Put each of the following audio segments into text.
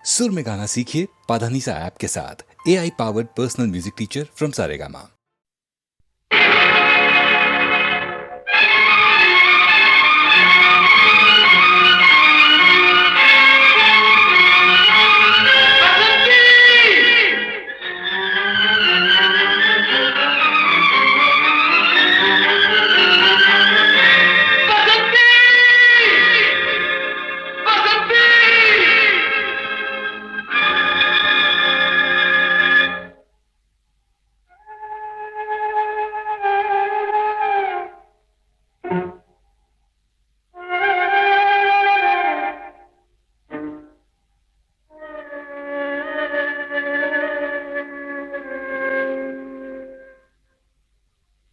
सुर में गाना सीखिए पाधानीसा ऐप के साथ। AI powered personal music teacher from Saregama.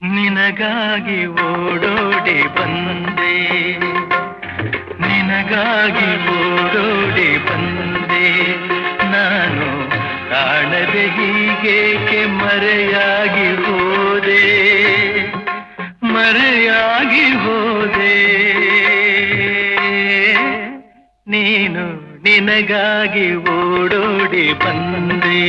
ನಿನಗಾಗಿ ಓಡೋಡಿ ಬಂದೆ, ನಿನಗಾಗಿ ಓಡೋಡಿ ಬಂದೆ, ನಾನು ಕಾಣದೆ ಹೀಗೇಕೆ ಮರೆಯಾಗಿ ಹೋದೆ, ಮರೆಯಾಗಿ ಹೋದೆ. ನೀನು ನಿನಗಾಗಿ ಓಡೋಡಿ ಬಂದೆ.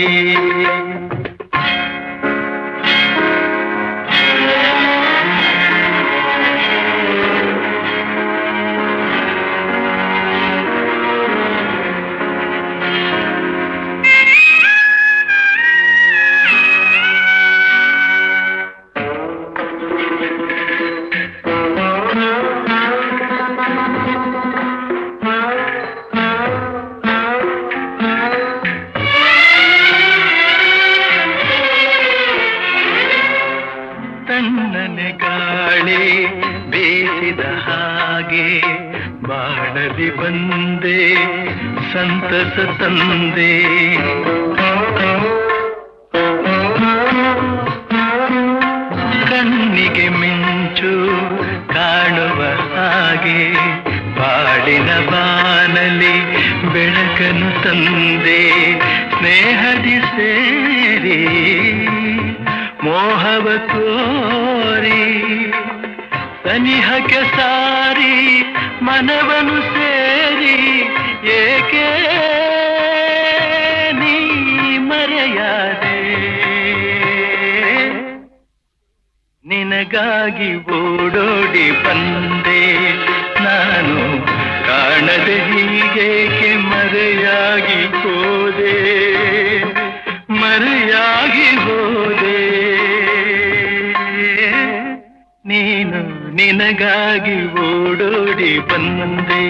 ತಣ್ಣನೆ ಗಾಳಿ ಬೇಸಿದ ಹಾಗೆ ಬಾಳಲಿ ಬಂದೆ, ಸಂತಸ ತಂದೆ. ಕಣ್ಣಿಗೆ ಮಿಂಚು ಕಾಣುವ ಹಾಗೆ ಬಾಳಿನ ಬಾನಲಿ ಬೆಳಕನ್ನು ತಂದೆ. ಸ್ನೇಹದಿ ಸೇರಿ ಮೋಹವ ತೋರಿ ಸನಿಹಕ್ಕೆ ಸಾರಿ ಮನವನು ಸೇರಿ ಏಕೆ ನೀ ಮರೆಯಾದೆ. ನಿನಗಾಗಿ ಓಡೋಡಿ ಬಂದೆ, ನಾನು ಕಾಣದೆ ಹೀಗೇಕೆ ಮರೆಯಾಗಿ ಹೋದೆ, ಮರೆಯಾಗಿ ಹೋದೆ. ನೀನು ನಿನಗಾಗಿ ಓಡೋಡಿ ಬಂದೆ.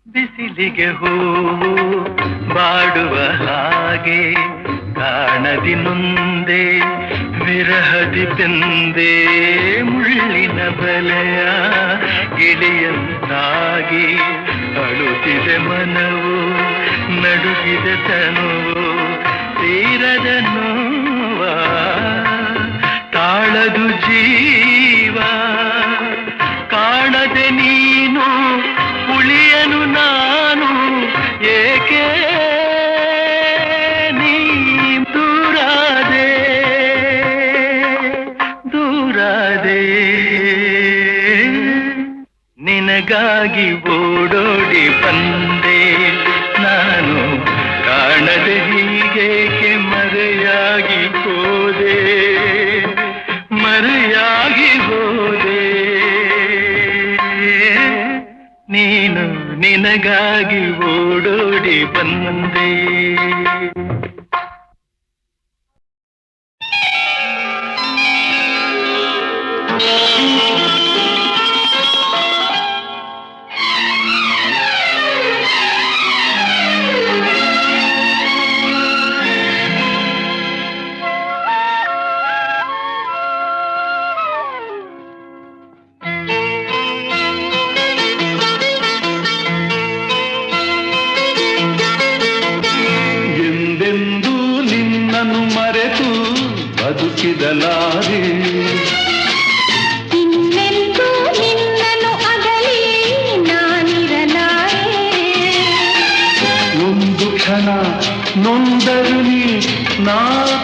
ಬಿಸಿಲಿಗೆ ಹೂವು ಬಾಡುವ ಹಾಗೆ ಕಾಣದಿ ನೊಂದೆ, ವಿರಹದಿ ಬೆಂದೆ. ಮುಳ್ಳಿನ ಬಲೆಯ ಗಿಳಿಯಂತಾಗಿ ಅಳುತ್ತಿದೆ ಮನವು, ನಡುಗಿದೆ ತನುವು. ತೀರದ ನೋವ ತಾಳದು ಜೀವ, ಕಾಣದೆ ನೀನು ಉಳಿಯನು ನಾನು ಏಕೆ ನೀ ದೂರಾದೆ, ದೂರಾದೆ. ನಿನಗಾಗಿ ಓಡೋಡಿ ಬಂದೆ, ನಾನು ಕಾಣದೆ ಹೀಗೇಕೆ ಮರೆಯಾಗಿ ಹೋದೆ, ಮರೆಯಾಗಿ ಹೋದೆ. ನಿನಗಾಗಿ ಓಡೋಡಿ ಬಂದೆ. ಬದುಕಿದಲಾರೆ ಇನ್ನೆಂದೂ ನಿನ್ನನ್ನು ಅಗಲಿ ನಾನಿರಲಾರೆ. ಒಂದು ಕ್ಷಣ ನೊಂದರು ನೀ ನಾ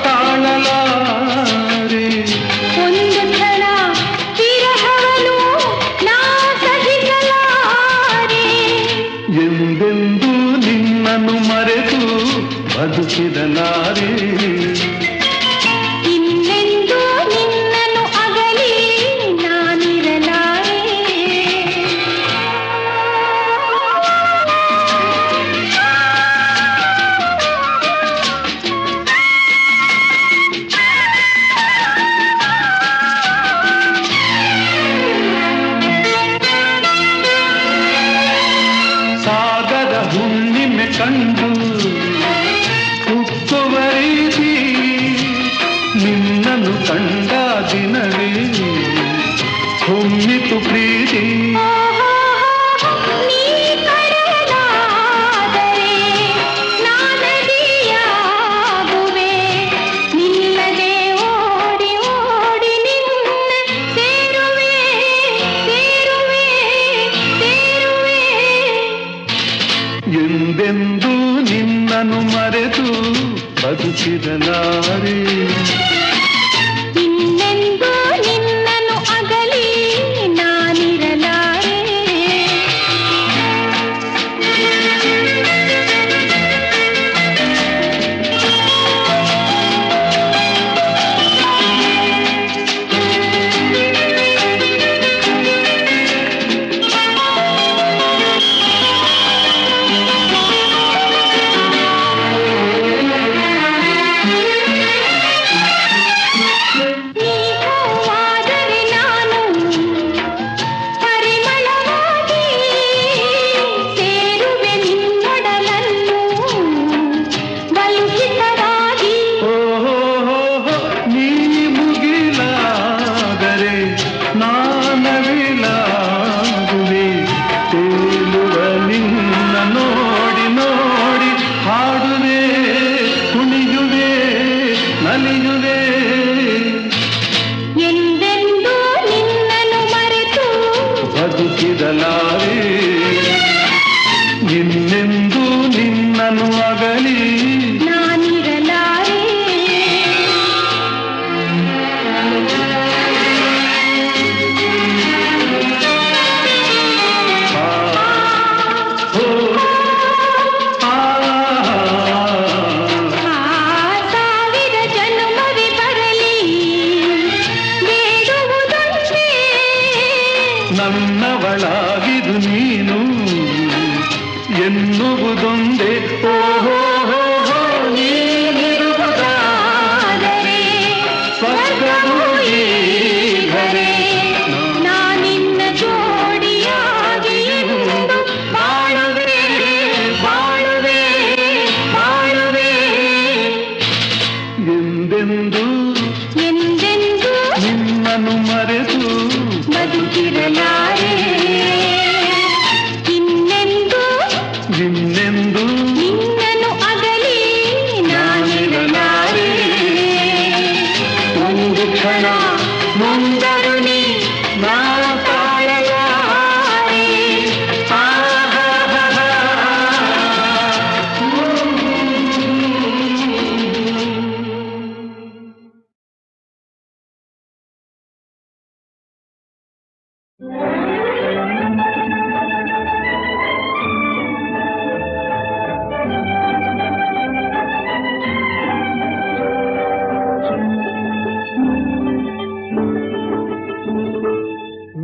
ತಾಳಲಾರೆ. ಒಂದು ಕ್ಷಣ ವಿರಹವನು ನಾ ಸಹಿಸಲಾರೆ. ಎಂದೆಂದೂ ನಿನ್ನನ್ನು ಮರೆತು ಬದುಕಿದಲಾರೆ. ಕಂಡು ಹುಟ್ಟುವ ರೀತಿ ನಿನ್ನನ್ನು ಕಂಡ ದಿನವೇ ಹೊಮ್ಮಿತು ಪ್ರೀತಿ. ಎಂದೆಂದೂ ನಿನ್ನನ್ನು ಮರೆತು ಬದುಕಿದಲಾರೆ. ಇನ್ನೆಂದೂ ನಿನ್ನನ್ನು ಅಗಲಿ ನಾನಿರಲಾರೆ. ಎಂದೆಂದೂ ನಿನ್ನನ್ನು ಮರೆತು ಬದುಕಿದಲಾರೆ. ಇನ್ನೆಂದೂ ನಿನ್ನನ್ನು ಅಗಲಿ ನಾನಿರಲಾರೆ. ಸಾವಿರ ಜನ್ಮವೇ ಬರಲಿ ಬೇಡುವುದೊಂದೇ. ನನ್ನವಳಾಗಿದು ನೀನು ಎನ್ನುವುದೊಂದೇ. ಓಹೋ ನೀನಿರುವುದಾದರೆ ಸ್ವರ್ಗವೂ ಈಗಲೇ. ನಾನಿನ್ನ ಜೋಡಿಯಾಗಿ ಎಂದು ಬಾಳುವೆ ಬಾಳುವೆ ಬಾಳುವೆ. ಎಂದೆಂದೂ ಎಂದೆಂದೂ ನಿನ್ನನ್ನು ಮರೆತು ಬದುಕಿರಲಾರೆ. ಇನ್ನೆಂದೂ ಇನ್ನೆಂದೂ ನಿನ್ನನ್ನು ಅಗಲಿ ನಾನಿರಲಾರೆ. ಒಂದು ಕ್ಷಣ ನೊಂದರು ನೀ ನಾ ತಾಳಲಾರೆ.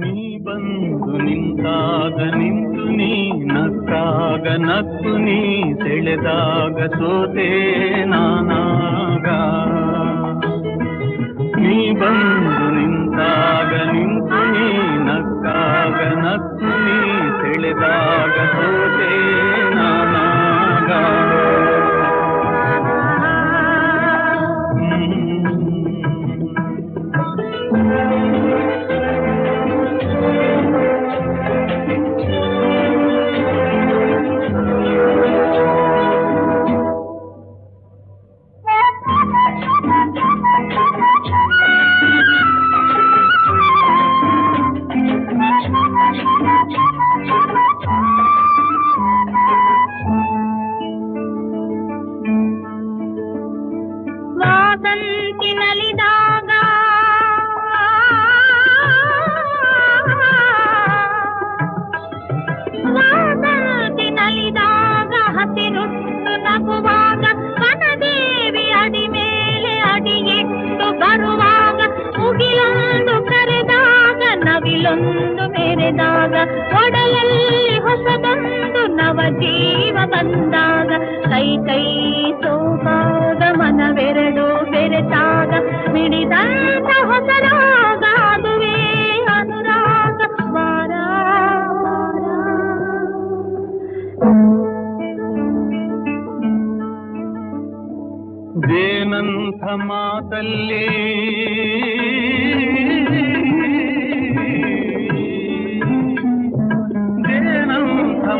ನೀ ಬಂದ ಬಂದು ನಿಂತಾಗ ನಿಂತು ನೀ ನಕ್ಕಾಗ ನಕ್ಕು ನೀ ಸೆಳೆದಾಗ ಸೋತೆ ನಾನಾಗ ನೀ ಬಂದು ನಿಂತಾಗ ನಿಂತು ನೀ ನಕ್ಕಾಗ ನಕ್ಕು ನೀ ಸೆಳೆದಾಗ ಸೋತೆ ನಾನಾಗ ನವಿಲೊಂದು ಮೆರೆದಾಗ ಒಡಲಲ್ಲಿ ಹೊಸದೊಂದು ನವ ಜೀವ ಬಂದಾಗ ಕೈ ಕೈ ಸೋಪಾದ ಮನವೆರಡು ಬೆರೆತಾಗ ಮಿಡಿದಂತ ಹೊಸರಾಗ ಅದುವೇ ಅನುರಾಗ ವಾರ ಜೇನಂಥ ಮಾತಲ್ಲಿ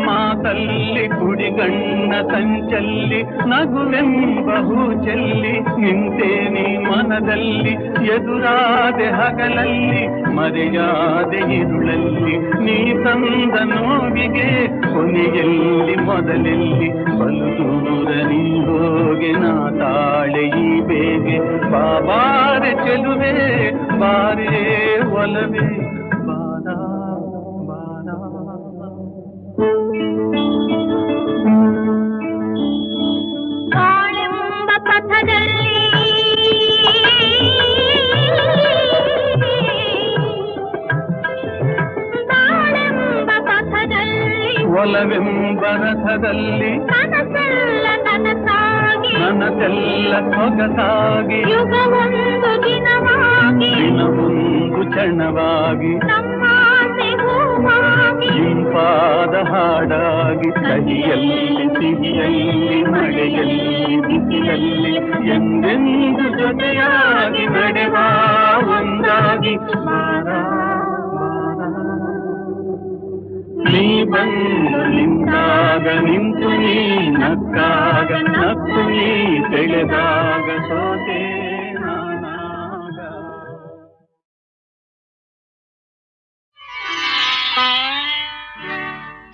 ಮಾತಲ್ಲಿ ಕುಡಿಗಣ್ಣ ಸಂಚಲ್ಲಿ ನಗುವೆಂಬ ಹೂಚಲ್ಲಿ ನಿಂತೇನಿ ಮನದಲ್ಲಿ ಎದುರಾದೆ ಹಗಲಲ್ಲಿ ಮರೆಯಾದೆ ಇರುಳಲ್ಲಿ ನೀ ತಂದ ನೋವಿಗೆ ಕೊನೆಯಲ್ಲಿ ಮೊದಲೆಲ್ಲಿ ಬಲು ದೂರ ನೀ ಹೋಗೆ ನಾ ತಾಳೆ ಈ ಬೇಗೆ ಬಾಬಾರೆ ಚೆಲುವೆ ಬಾರೇ ಒಲವೇ ಬಾರಾ ಬಾರಾ ಬಾಳೆಂಬ ಪಥದಲ್ಲಿ ಬಾಳೆಂಬ ಪಥದಲ್ಲಿ ಒಲವೆಂಬ ರಥದಲ್ಲಿ ಕನಸೆಲ್ಲ ನನಸಾಗಿ ನನಗೆಲ್ಲ ಸೊಗಸಾಗಿ ಯುಗವೊಂದು ದಿನವಾಗಿ ದಿನವೊಂದು ಕ್ಷಣವಾಗಿ ನಮ್ಮಾಸೆ ಹೂವಾಗಿ ಇಂಪಾದ ಹಾಡಾಗಿ ಕಹಿಯಲ್ಲಿ ಸಿಹಿಯಲ್ಲಿ ಮಳೆಯಲ್ಲಿ ಬಿಸಿಲಲ್ಲಿ ಎಂದೆಂದು ಜೊತೆಯಾಗಿ ನಡೆವ ಒಂದಾಗಿ ನೀ ಬಂದು ನಿಂತಾಗ ನಿಂತು ನೀ ನಕ್ಕಾಗ ನಕ್ಕು ನೀ ಬೆಳೆದಾಗ ಸೋತೆ ನಾನಾಗ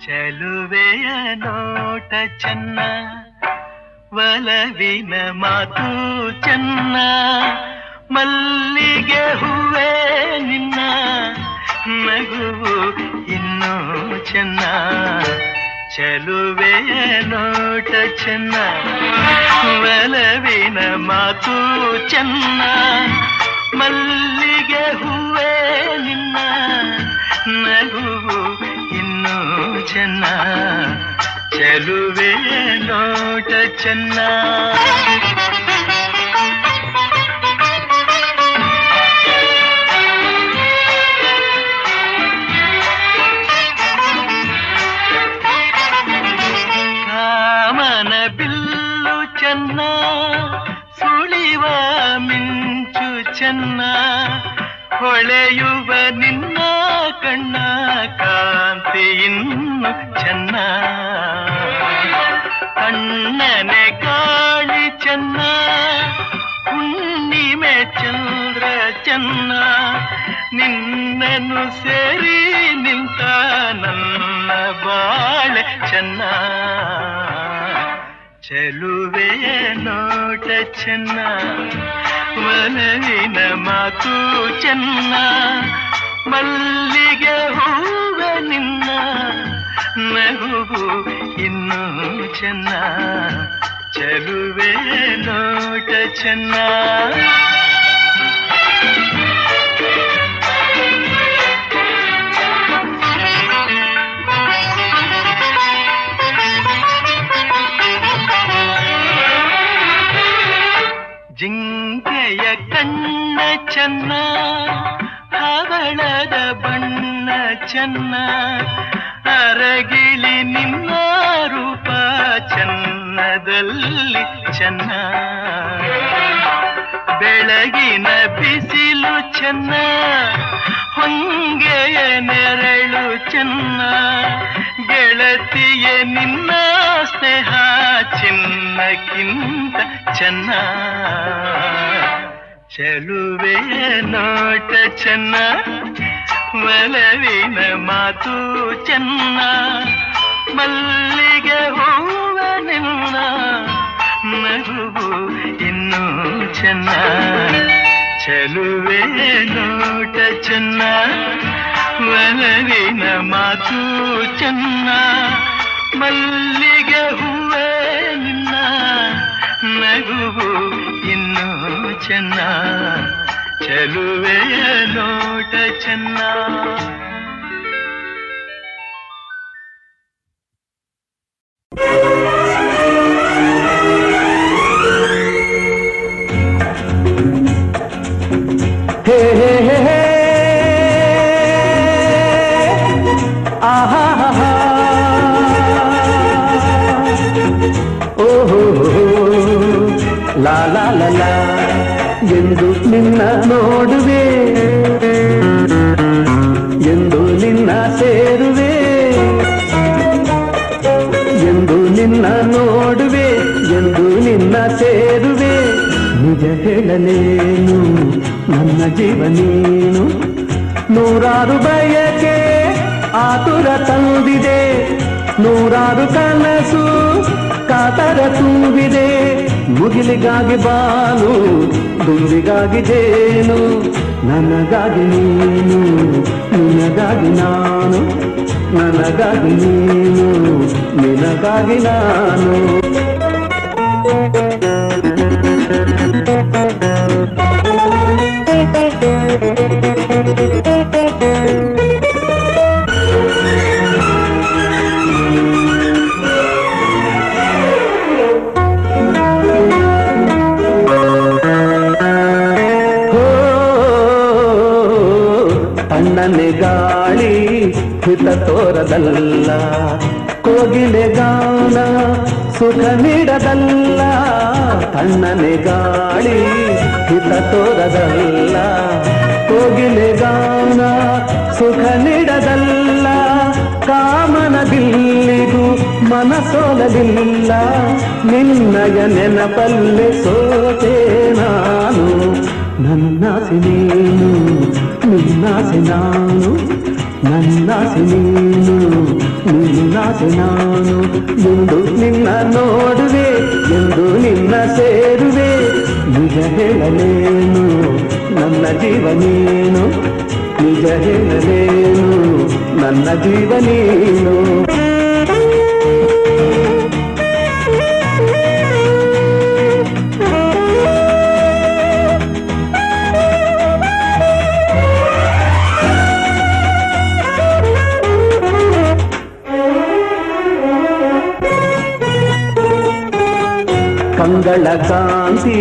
ಚೆಲುವೆಯ ನೋಟ ಚೆನ್ನ ಒಲವಿನ ಮಾತು ಚೆನ್ನ ಮಲ್ಲಿಗೆ ಹೂವೇ ನಿನ್ನ ನಗುವು ಇನ್ನೂ ಚೆನ್ನ ಚೆಲುವೆಯ ನೋಟ ಚೆನ್ನ ಒಲವಿನ ಮಾತು ಚೆನ್ನ ಮಲ್ಲಿಗೆ ಹೂವೇ ನಿನ್ನ ನಗುವು ಇನ್ನೂ ಚೆನ್ನ ಚೆಲುವೆಯ ನೋಟ ಚೆನ್ನ ಕಾಮನ ಬಿಲ್ಲು ಚೆನ್ನ ಸುಳಿವ ಮಿಂಚು ಚೆನ್ನ ಹೊಳೆಯುವ ನಿನ್ನ ಕಣ್ಣ ಕಾಂತಿ ಇನ್ನು ಚೆನ್ನ ಕಣ್ಣನೆ ಕಾಳಿ ಚೆನ್ನ ಹುಣ್ಣಿಮೆ ಚಂದ್ರ ಚೆನ್ನ ನಿನ್ನನ್ನು ಸೇರಿ ನಿಂತ ನನ್ನ ಬಾಳೆ ಚೆನ್ನ ಚೆಲುವೆಯ ನೋಟ ಚೆನ್ನ ಒಲವಿನ ಮಾತು ಚೆನ್ನ ಮಲ್ಲಿಗೆ ಹೂವ ನಿನ್ನ ನಗುವು ಇನ್ನೂ ಚೆನ್ನ ಚೆಲುವೆಯ ನೋಟ ಚೆನ್ನ ಚೆನ್ನ, ಹವಳದ ಬಣ್ಣ ಚೆನ್ನ, ಅರಗಿಳಿ ನಿನ್ನ ರೂಪ ಚೆನ್ನದಲ್ಲಿ ಚೆನ್ನ, ಬೆಳಗಿನ ಬಿಸಿಲು ಚೆನ್ನ, ಹೊಂಗೆಯ ನೆರಳು ಚೆನ್ನ, ಗೆಳತಿಯ ನಿನ್ನ ಸ್ನೇಹ ಚಿನ್ನಕ್ಕಿಂತ ಚೆನ್ನ, ಚೆಲುವೆ ನೋಟ ಚೆನ್ನ, ಒಲವಿನ ಮಾತು ಚೆನ್ನ, ಮಲ್ಲಿಗೆ ಹೂವ ನಿನ್ನ ನಗುವು ಇನ್ನೂ ಚೆನ್ನ, ಚೆಲುವೆ ನೋಟ ಚೆನ್ನ, ಒಲವಿನ ಮಾತು ಚೆನ್ನ, ಮಲ್ಲಿಗೆ ಹೂವೇ ನಿನ್ನ ನಗುವು ಇನ್ನೂ ಚೆನ್ನ, ಚೆಲುವೆಯ ನೋಟ ಚೆನ್ನ. ಹೇ ಹೇ ಹೇ ಹೇ ಆಹಾ ಹಾ ಓಹೋ ಲಾ ಲಾ ಲಾ ಲಾ ಎಂದು ನಿನ್ನ ನೋಡುವೆ, ಎಂದು ನಿನ್ನ ಸೇರುವೆ, ಎಂದು ನಿನ್ನ ನೋಡುವೆ, ಎಂದು ನಿನ್ನ ಸೇರುವೆ, ನಿಜ ಹೇಳಲೇನು ನನ್ನ ಜೀವ ನೀನು, ನೂರಾರು ಬಯಕೆ ಆತುರ ತಂದಿದೆ, ನೂರಾರು ಕನಸು ಕಾತರ ತುಂಬಿದೆ, ಮುಗಿಲಿಗಾಗಿ ಬಾನು ದುಂಬಿಗಾಗಿ ಜೇನು, ನನಗಾಗಿ ನೀನು ನಿನಗಾಗಿ ನಾನು, ನನಗಾಗಿ ನೀನು ನಿನಗಾಗಿ ನಾನು. ತಣ್ಣನೆ ಗಾಳಿ ಹಿತ ತೋರದಲ್ಲ, ಕೋಗಿಲೆ ಗಾನ ಸುಖ ನೀಡದಲ್ಲ, ತಣ್ಣನೆ ಗಾಳಿ ಹಿತ ತೋರದಲ್ಲ, ಕೋಗಿಲೆ ಗಾನ ಸುಖ ನೀಡದಲ್ಲ, ಕಾಮನ ಬಿಲ್ಲಿಗೂ ಮನಸೋಲಲಿಲ್ಲ, ನಿನ್ನಯ ನೆನಪಲ್ಲೆ ಸೋತೆ ನಾನು, ನನ್ನಾಸೆ ನೀನು ನಿನ್ನಾಸೆ ನಾನು, ನನ್ನಾಸೆ ನೀನು ನಿನ್ನಾಸೆ ನಾನು, ಎಂದು ನಿನ್ನ ನೋಡುವೆ, ಎಂದು ನಿನ್ನ ಸೇರುವೆ, ನಿಜ ಹೇಳಲೇನು ನನ್ನ ಜೀವ ನೀನು, ನಿಜ ಹೇಳಲೇನು ನನ್ನ ಜೀವ ನೀನು. ಕಂಗಳ ಕಾಂತಿ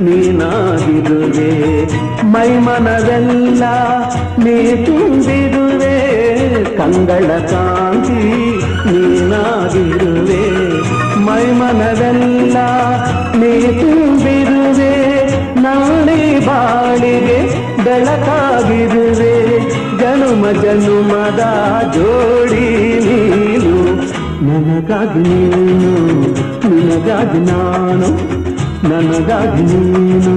ನೀನಾಗಿರುವೆ, ಮೈಮನವೆಲ್ಲ ನೀ ತುಂಬಿರುವೆ, ಕಂಗಳ ಕಾಂತಿ ನೀನಾಗಿರುವೆ, ಮೈಮನವೆಲ್ಲ ನೀ ತುಂಬಿರುವೆ, ನಾಳೆ ಬಾಳಿಗೆ ಬೆಳಕಾಗಿರುವೆ, ಜನುಮ ಜನುಮದ ಜೋಡಿ ನೀನು, ನನಗಾಗಿ ನೀನು ನಿನಗಾಗಿ ನಾನು, ನನಗಾಗಿ ನೀನು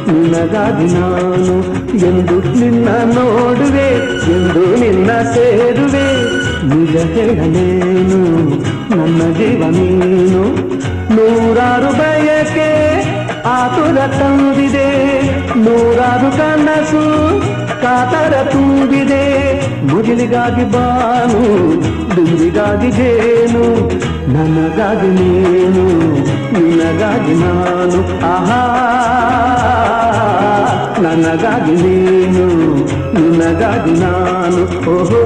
ನಿನಗಾಗಿ ನಾನು, ಎಂದು ನಿನ್ನ ನೋಡುವೆ, ಎಂದು ನಿನ್ನ ಸೇರುವೆ, ನಿಜ ಹೇಳಲೇನು ನನ್ನ ಜೀವ ನೀನು, ನೂರಾರು ಬಯಕೆ ಆತುರ ತಂದಿದೆ, ನೂರಾರು ಕನಸು ಕಾತರ ತುಂಬಿದೆ, ಮುಗಿಲಿಗಾಗಿ ಬಾನು ದುಂಬಿಗಾಗಿ ಜೇನು, ನನಗಾಗಿ ನೀನು ನಿನಗಾಗಿ ನಾನು, ಆಹಾ ನನಗಾಗಿ ನೀನು ನಿನಗಾಗಿ ನಾನು, ಓಹೋ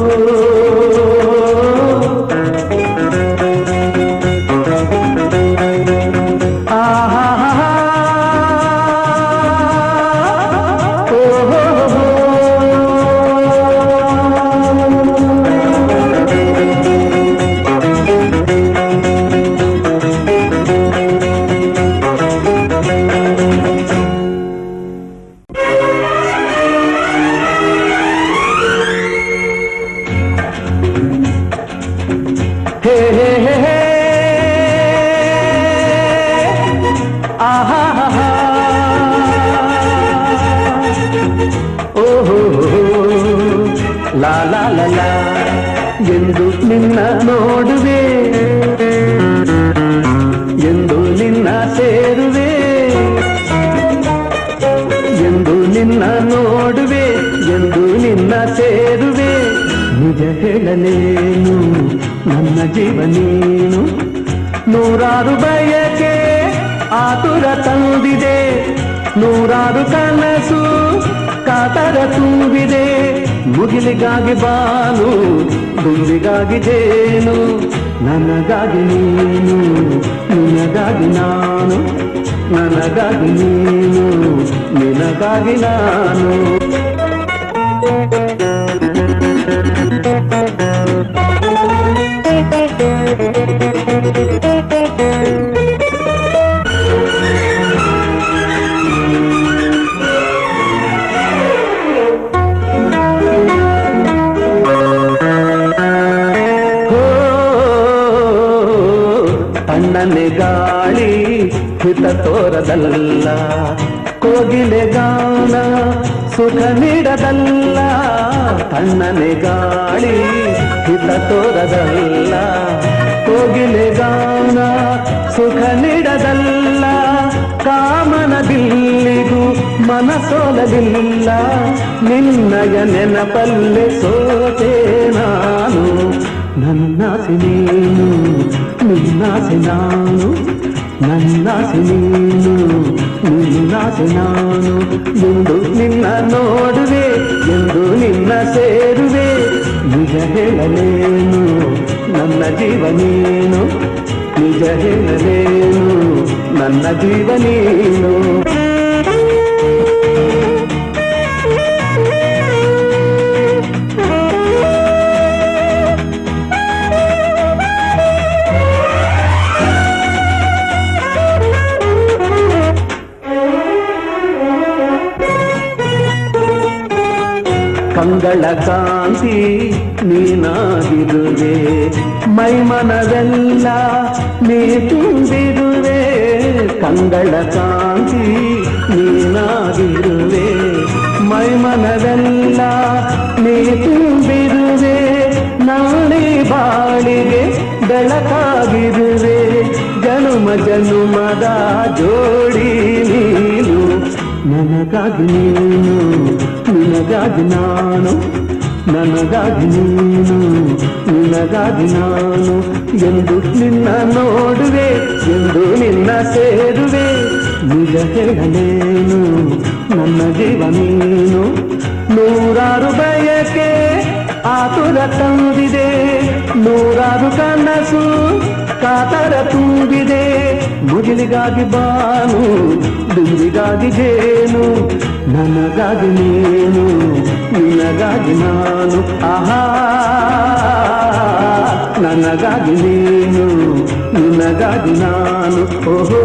ಆಹಾ ಓ ಎಂದು ನಿನ್ನ ನೋಡುವೆ, ಎಂದು ನಿನ್ನ ಸೇರುವೆ, ಎಂದು ನಿನ್ನ ನೋಡುವೆ, ಎಂದು ನಿನ್ನ ಸೇರುವೆ. ನಿಜ ಹೇಳಲೇನು ನನ್ನ ಜೀವ ನೀನು, ನೂರಾರು ಬಯಕೆ ಆತುರ ತಂದಿದೆ, ನೂರಾರು ಕನಸು ಕಾತರ ತುಂಬಿದೆ. ಮುಗಿಲಿಗಾಗಿ ಬಾನು, ದುಂಬಿಗಾಗಿ ಜೇನು, ನನಗಾಗಿ ನೀನು, ನಿನಗಾಗಿ ನಾನು, ನನಗಾಗಿ ನೀನು, ನಿನಗಾಗಿ ನಾನು. ತಣ್ಣನೆ ಗಾಳಿ ಹಿತ ತೋರದಲ್ಲ, ಕೋಗಿಲೆ ಗಾನ ಸುಖ ನೀಡದಲ್ಲ. ತಣ್ಣನೆ ಗಾಳಿ ಹಿತ ತೋರದಲ್ಲ, ಕೋಗಿಲೆ ಗಾನ ಸುಖ ನೀಡದಲ್ಲ. ಕಾಮನ ಬಿಲ್ಲಿಗೂ ಮನಸೋಲಲಿಲ್ಲ, ನಿನ್ನಯ ನೆನಪಲ್ಲೆ ಸೋತೆ ನಾನು. ನನ್ನಾಸೆ ನೀನು, ನಿನ್ನಾಸೆ ನಾನು, ನನ್ನಾಸೆ ನೀನು, ನಿನ್ನಾಸೆ ನಾನು. ಎಂದು ನಿನ್ನ ನೋಡುವೆ, ಎಂದು ನಿನ್ನ ಸೇರುವೆ. ನಿಜ ಹೇಳಲೇನು ನನ್ನ ಜೀವ ನೀನು, ನಿಜ ಹೇಳಲೇನು ನನ್ನ ಜೀವ ನೀನು. ಕಂಗಳ ಕಾಂತಿ ನೀನಾಗಿರುವೆ, ಮೈಮನವೆಲ್ಲ ನೀ ತುಂಬಿರುವೆ. ಕಂಗಳ ಕಾಂತಿ ನೀನಾಗಿರುವೆ, ಮೈಮನವೆಲ್ಲ ನೀ ತುಂಬಿರುವೆ. ನಾಳೆ ಬಾಳಿಗೆ ಬೆಳಕಾಗಿರುವೆ, ಜನುಮ ಜನುಮದ ಜೋಡಿ ನೀನು. ನನಗಾಗಿ ನೀನು, ನಿನಗಾಗಿ ನಾನು, ನನಗಾಗಿ ನೀನು, ನಿನಗಾಗಿ ನಾನು. ಎಂದು ನಿನ್ನ ನೋಡುವೆ, ಎಂದು ನಿನ್ನ ಸೇರುವೆ. ನಿಜ ಹೇಳಲೇನು ನನ್ನ ಜೀವ ನೀನು, ನೂರಾರು ಬಯಕೆ ಆತುರ ತಂದಿದೆ, ನೂರಾರು ಕನಸು ಕಾತರ ತುಂಬಿದೆ. ಮುಗಿಲಿಗಾಗಿ ಬಾನು, ದುಂಬಿಗಾಗಿ ಜೇನು, ನನಗಾಗಿ ನೀನು, ನಿನಗಾಗಿ ನಾನು. ಆಹಾ, ನನಗಾಗಿ ನೀನು, ನಿನಗಾಗಿ ನಾನು. ಓಹೋ.